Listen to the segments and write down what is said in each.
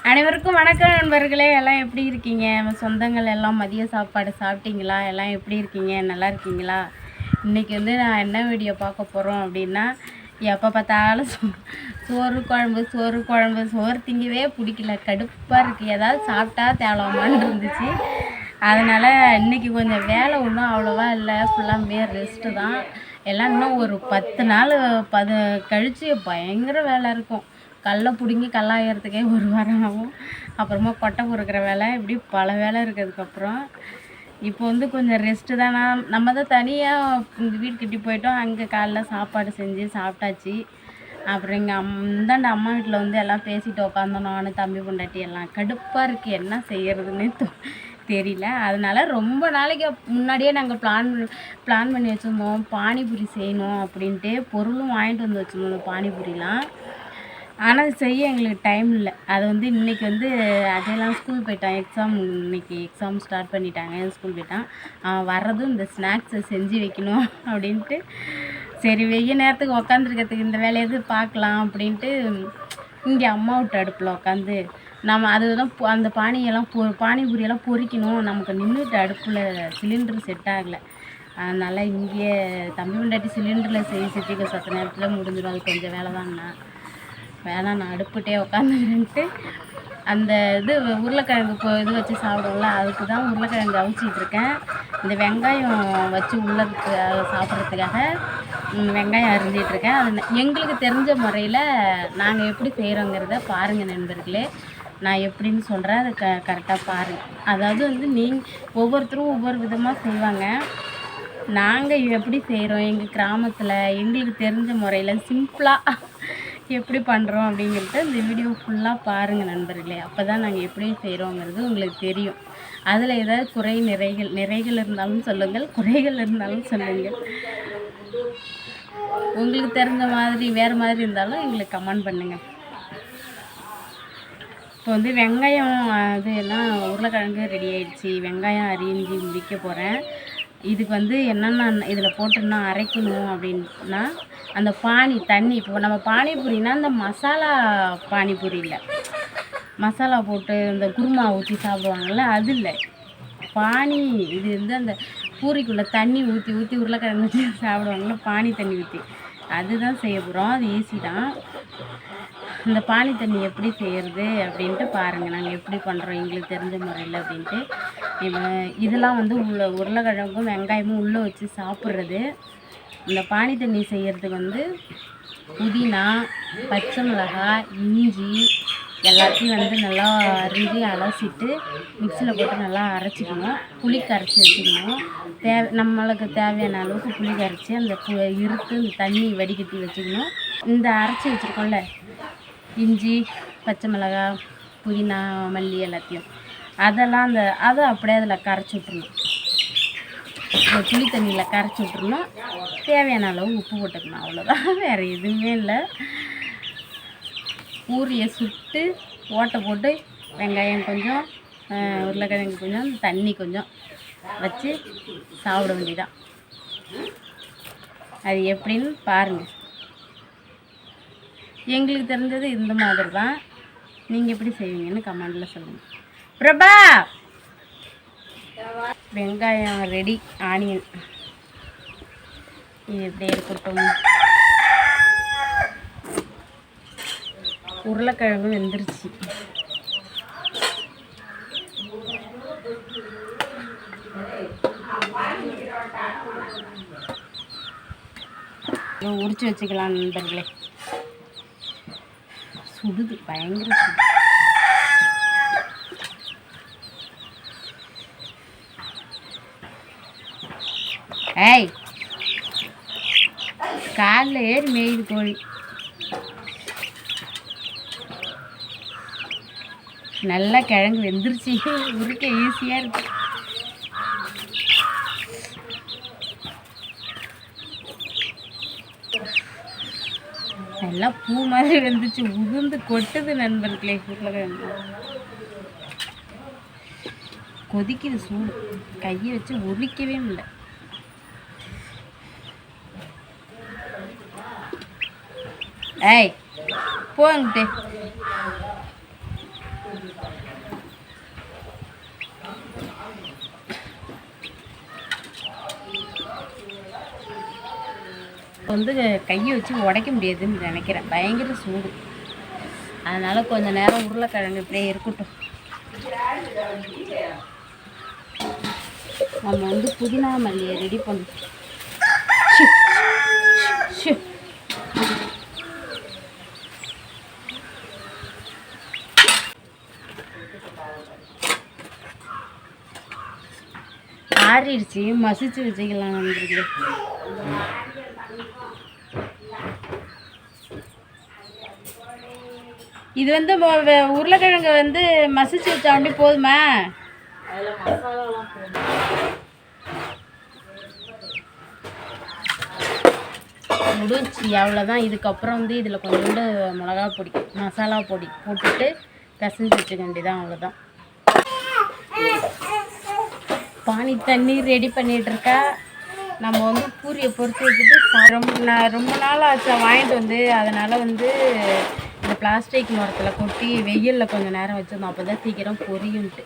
அனைவருக்கும் வணக்கம் நண்பர்களே. எல்லாம் எப்படி இருக்கீங்க? நம்ம சொந்தங்கள் எல்லாம் மதிய சாப்பாடு சாப்பிட்டீங்களா? எல்லாம் எப்படி இருக்கீங்க? நல்லா இருக்கீங்களா? இன்றைக்கி வந்து நான் என்ன வீடியோ பார்க்க போகிறோம் அப்படின்னா, எப்போ பார்த்தாலும் சோறு குழம்பு சோறு திங்கவே பிடிக்கல, கடுப்பாக இருக்குது. ஏதாவது சாப்பிட்டா தேவலாமான்னு இருந்துச்சு. அதனால் இன்றைக்கி கொஞ்சம் வேலை ஒன்றும் அவ்வளோவா இல்லை, ஃபுல்லாக ரெஸ்ட்டு தான். எல்லாம் இன்னும் ஒரு 10 நாள் கழித்து பயங்கர வேலை இருக்கும். கல்லை பிடுங்கி கல்லாயறதுக்கே ஒரு வாரம் ஆகும். அப்புறமா கொட்டை பொறுக்கிற வேலை, இப்படி பல வேலை இருக்கிறதுக்கப்புறம் இப்போ வந்து கொஞ்சம் ரெஸ்ட்டு தான். நம்ம தான் தனியாக இந்த வீடு கட்டி போயிட்டோம். அங்கே காலைல சாப்பாடு செஞ்சு சாப்பிட்டாச்சு. அப்புறம் எங்கள் இந்தாண்ட அம்மா வீட்டில் வந்து எல்லாம் பேசிட்டு உட்காந்தோம். நான் தம்பி பொண்டாட்டி எல்லாம் கடுப்பாக இருக்குது, என்ன செய்கிறதுன்னு தெரியல. அதனால் ரொம்ப நாளைக்கு முன்னாடியே நாங்கள் பிளான் பண்ணி வச்சுருந்தோம், பானிபூரி செய்யணும் அப்படின்ட்டு. பொருளும் வாங்கிட்டு வந்து வச்சுருந்தோம் பானிபூரிலாம். ஆனால் செய்ய எங்களுக்கு டைம் இல்லை. அது வந்து இன்றைக்கி வந்து அதையெல்லாம் ஸ்கூல் போயிட்டான். இன்றைக்கி எக்ஸாம் ஸ்டார்ட் பண்ணிட்டாங்க, ஸ்கூல் போயிட்டான். வர்றதும் இந்த ஸ்நாக்ஸை செஞ்சு வைக்கணும் அப்படின்ட்டு, சரி வெய்ய நேரத்துக்கு உக்காந்துருக்கிறதுக்கு இந்த வேலையை பார்க்கலாம் அப்படின்ட்டு இங்கே அம்மா விட்டு அடுப்பில் உட்காந்து நம்ம அதுதான் அந்த பானிபூரியெல்லாம் பொரிக்கணும். நமக்கு நின்றுட்டு அடுப்பில் சிலிண்டர் செட் ஆகலை. அதனால் இங்கே தம்பி பொண்டாட்டி சிலிண்டரில் செஞ்சுட்டு சத்த நேரத்தில் முடிஞ்சிடும். அது கொஞ்சம் வேலை தாங்கண்ணா, வேணாம் நான் அடுப்புகிட்டே உட்காந்துருன்ட்டு அந்த உருளைக்கிழங்கு இது வச்சு சாப்பிடுவோம்ல, அதுக்கு தான் உருளைக்கிழங்கு அவிச்சிட்ருக்கேன். இந்த வெங்காயம் வச்சு உள்ளதுக்கு சாப்பிட்றதுக்காக வெங்காயம் அரிஞ்சிட்ருக்கேன். அது எங்களுக்கு தெரிஞ்ச முறையில் நாங்கள் எப்படி செய்கிறோங்கிறத பாருங்கள் நண்பர்களே. நான் எப்படின்னு சொல்கிறேன், அதை கரெக்டாக பாருங்கள். அதாவது வந்து ஒவ்வொருத்தரும் ஒவ்வொரு விதமாக செய்வாங்க. நாங்கள் எப்படி செய்கிறோம் எங்கள் கிராமத்தில் எங்களுக்கு தெரிஞ்ச முறையில் சிம்பிளாக எப்படி பண்ணுறோம் அப்படிங்கிறத இந்த வீடியோ ஃபுல்லாக பாருங்கள் நண்பர்களே. அப்போ தான் நாங்கள் எப்படி செய்கிறோங்கிறது உங்களுக்கு தெரியும். அதில் ஏதாவது நிறைகள் இருந்தாலும் சொல்லுங்கள், குறைகள் இருந்தாலும் சொல்லுங்கள். உங்களுக்கு தெரிஞ்ச மாதிரி வேறு மாதிரி இருந்தாலும் எங்களுக்கு கமெண்ட் பண்ணுங்கள். இப்போ வந்து வெங்காயம் அது எல்லாம் உருளைக்கிழங்கு ரெடி ஆகிடுச்சி. வெங்காயம் அரிஞ்சு முடிக்க போகிறேன். இதுக்கு வந்து என்னென்ன இதில் போட்டுன்னா அரைக்கணும் அப்படின்னா, அந்த தண்ணி இப்போ நம்ம பானிபூரினா இந்த மசாலா பானிபூரி இல்லை, மசாலா போட்டு இந்த குருமா ஊற்றி சாப்பிடுவாங்கள்ல, அது இல்லை. இது வந்து அந்த பூரிக்குள்ளே தண்ணி ஊற்றி உருளைக்கிழங்கு வச்சு சாப்பிடுவாங்கள்ல, பானி தண்ணி ஊற்றி, அதுதான் செய்ய போகிறோம். அது ஈஸி தான். இந்த பானி தண்ணி எப்படி செய்கிறது அப்படின்ட்டு பாருங்கள், நாங்கள் எப்படி பண்ணுறோம் எங்களுக்கு தெரிஞ்ச முறையில் அப்படின்ட்டு. இதெல்லாம் வந்து உருளைக்கிழங்கும் வெங்காயமும் உள்ளே வச்சு சாப்பிட்றது. இந்த பானி தண்ணி செய்கிறதுக்கு வந்து புதினா, பச்சை மிளகாய், இஞ்சி எல்லாத்தையும் வந்து நல்லா அரிஞ்சு அலசிட்டு மிக்சியில் போட்டு நல்லா அரைச்சிக்கணும். புளி கரைச்சி வச்சுக்கணும். நம்மளுக்கு தேவையான அளவுக்கு புளி கரைச்சி அந்த இந்த தண்ணி வடிகட்டி வச்சுக்கணும். இந்த அரைச்சி வச்சுருக்கோம்ல இஞ்சி, பச்சை மிளகாய், புதினா, மல்லி எல்லாத்தையும் அதெல்லாம் அதை அப்படியே அதில் கரைச்சி விட்ருணும். புளி தண்ணியில் கரைச்சி விட்ருணும். தேவையான அளவு உப்பு போட்டுக்கணும், அவ்வளோதான், வேறு எதுவுமே இல்லை. பூரியை சுட்டு ஓட்டை போட்டு வெங்காயம் கொஞ்சம், உருளைக்கிழங்கு கொஞ்சம், தண்ணி கொஞ்சம் வச்சு சாப்பிட வேண்டியதான். அது எப்படின்னு பாருங்கள். எங்களுக்கு தெரிஞ்சது இந்த மாதிரி தான். நீங்கள் எப்படி செய்வீங்கன்னு கமெண்டில் சொல்லுங்கள். பிரபா, வெங்காயம் ரெடி, ஆனியன் இது எப்படியே இருக்கட்டும். உருளைக்கிழங்கு வெந்துருச்சு. உரிச்சு வச்சுக்கலாம் நண்பர்களே. சுடுது, பயங்கர சுடு. ஏய், காலில் ஏறி மேயுது கோழி. நல்லா கிழங்கு வெந்துருச்சு, உரிக்க ஈஸியாக இருக்கு. எல்லாம் பூ மாதிரி வெந்துச்சு, உதிர்ந்து கொட்டுது நண்பர்களே. உருளைக்கிழங்கு கொதிக்குது, சூடு, கையை வச்சு உரிக்கவே முடியல. ஏய் போங்கிட்டு வந்து கையை வச்சு உடைக்க முடியாதுன்னு நினைக்கிறேன், பயங்கர சூடு. அதனால் கொஞ்சம் நேரம் உருளைக்கிழங்கு இப்படியே இருக்கட்டும். நம்ம வந்து புதினா மல்லியை ரெடி பண்ணணும். ஆறிடுச்சு, மசிச்சு வச்சுக்கலாம். வந்துருக்கு இது வந்து உருளைக்கிழங்கு வந்து மசிச்சு வச்சா அப்படி போதுமா? முடிச்சு அவ்வளோதான். இதுக்கப்புறம் வந்து இதில் கொஞ்சோண்டு மிளகா பொடி, மசாலா பொடி போட்டுட்டு கசஞ்சு வச்சுக்க வேண்டியதான், அவ்வளோதான். பானி தண்ணி ரெடி பண்ணிகிட்ருக்கா. நம்ம வந்து பூரியை பொறுத்து வச்சுட்டு ரொம்ப நாள் ஆச்சா வாங்கிட்டு வந்து, அதனால் வந்து இந்த பிளாஸ்டிக் மரத்தில் கொட்டி வெயிலில் கொஞ்சம் நேரம் வச்சுருந்தோம், அப்போ தான் சீக்கிரம் பொரியும்ட்டு.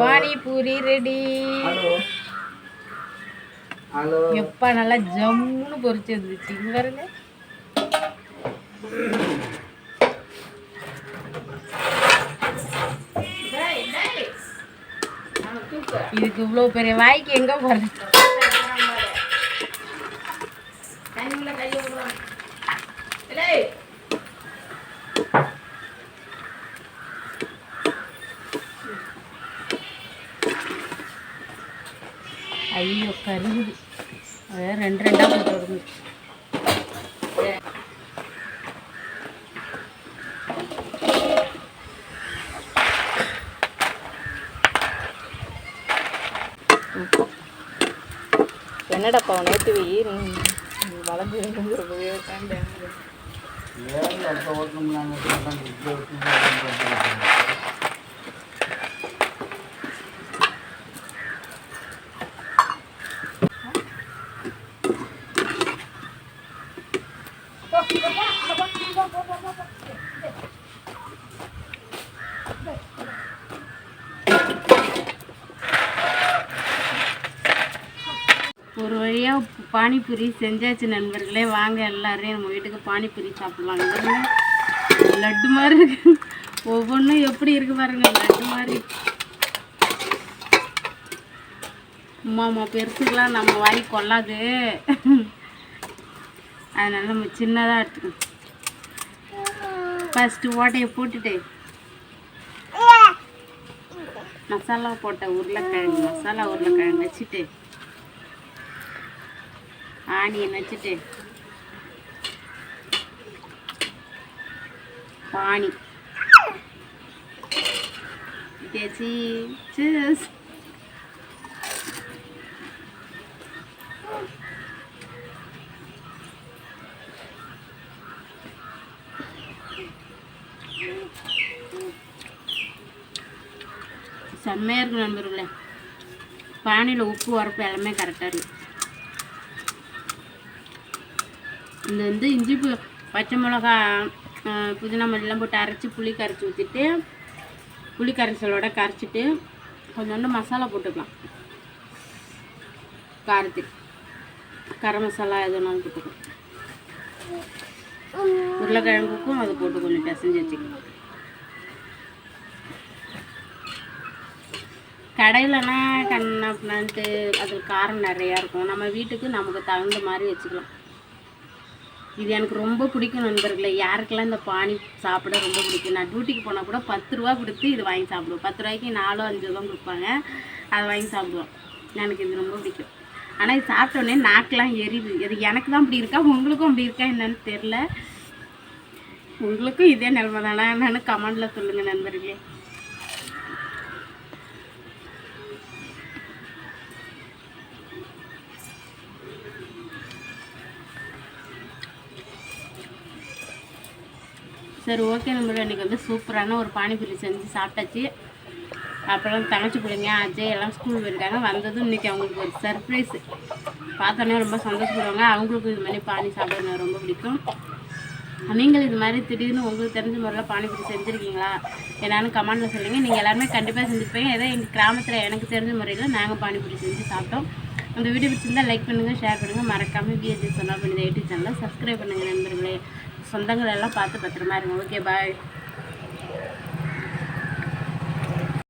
பானிபூரி ரெடி. எப்பா நல்லா ஜம்முன்னு பொரிச்சு வந்துச்சு. இங்க பாருங்க, இதுக்கு இவ்வளோ பெரிய வாய்க்கு எங்க போறது? ஐயோ கருகுது, அதான் ரெண்டு ரெண்டாக போட்டு வருது. என்னடாப்பா நேற்று வளர்ந்து ஒரு வழியாக பானிபூரி செஞ்சாச்சு நண்பர்களே. வாங்க எல்லாரையும் நம்ம வீட்டுக்கு பானிபூரி சாப்பிட்லாங்க. லட்டு மாதிரி இருக்கு, ஒவ்வொன்றும் எப்படி இருக்கு பாருங்க, லட்டு மாதிரி. அம்மா பெருசுக்கெலாம் நம்ம வாங்கி கொள்ளாது, அதனால நம்ம சின்னதாக எடுத்துக்கணும். ஃபஸ்ட்டு ஓட்டையை போட்டுட்டு மசாலா போட்ட உருளைக்கிழங்கு வச்சுட்டு ஆனியன் வச்சுட்டு பானி தேய்ச்சி சீஸ் செம்மையாக இருக்கும் நண்பர்களே. பானியில் உப்பு உரப்பு எல்லாமே கரெக்டாக இருக்குது. இந்த வந்து இஞ்சி பச்சை மிளகா புதினா மல்லிலாம் போட்டு அரைச்சி புளி கரைச்சி ஊற்றிட்டு புளி கரைசலோட கரைச்சிட்டு கொஞ்சோண்டு மசாலா போட்டுக்கலாம். காரத்துக்கு கரம் மசாலா எதுனாலும் போட்டுக்கலாம். உருளைக்கிழங்குக்கும் அதை போட்டு கொஞ்சம் பிசைஞ்சு வச்சுக்கலாம். கடையிலனா கண்ணாப்பினான்ட்டு அதில் காரம் நிறையா இருக்கும். நம்ம வீட்டுக்கு நமக்கு தகுந்த மாதிரி வச்சுக்கலாம். இது எனக்கு ரொம்ப பிடிக்கும் நண்பர்களே. யாருக்கெல்லாம் இந்த பானி சாப்பிட ரொம்ப பிடிக்கும். நான் டியூட்டிக்கு போனால் கூட 10 ரூபா கொடுத்து இது வாங்கி சாப்பிடுவோம். 10 ரூபாய்க்கு 4-5 தான் கொடுப்பாங்க, அதை வாங்கி சாப்பிடுவோம். எனக்கு இது ரொம்ப பிடிக்கும். ஆனால் இது சாப்பிட்டோன்னே நாக்கெலாம் எரியுது. இது எனக்கு தான் அப்படி இருக்கா, உங்களுக்கும் அப்படி இருக்கா என்னன்னு தெரில. உங்களுக்கும் இதே நிலைமை தானே என்னன்னு கமெண்டில் சொல்லுங்கள் நண்பர்களே. சரி, ஓகே நண்பர்களே, இன்றைக்கி வந்து சூப்பரான ஒரு பானிபூரி செஞ்சு சாப்பிட்டாச்சு. அப்புறம் தங்கச்சி பிள்ளைங்க அஜய் எல்லாம் ஸ்கூல் போயிருக்காங்க. வந்ததும் இன்றைக்கி அவங்களுக்கு ஒரு சர்ப்ரைஸு. பார்த்தோன்னே ரொம்ப சந்தோஷப்படுவாங்க. அவங்களுக்கும் இது மாதிரி பானி சாப்பிட ரொம்ப பிடிக்கும். நீங்கள் இது மாதிரி திடீர்னு உங்களுக்கு தெரிஞ்ச முறையில் பானிபூரி செஞ்சுருக்கீங்களா என்னான்னு கமெண்ட்டில் சொல்லுங்கள். நீங்கள் எல்லாருமே கண்டிப்பாக செஞ்சுருப்பீங்க. ஏதோ எங்கள் கிராமத்தில் எனக்கு தெரிஞ்ச முறையில் நாங்கள் பானிபூரி செஞ்சு சாப்பிட்டோம். அந்த வீடியோ பிடிச்சிருந்தால் லைக் பண்ணுங்கள், ஷேர் பண்ணுங்கள். மறக்காமல் பிஎஸ்சி சொன்னா பண்ணி யூடியூப் சேனலை சப்ஸ்கிரைப் பண்ணுங்கள் நண்பர்களே. சொந்தங்கள் எல்லாம் பார்த்து பத்திரமா இருங்க. ஓகே, பாய்.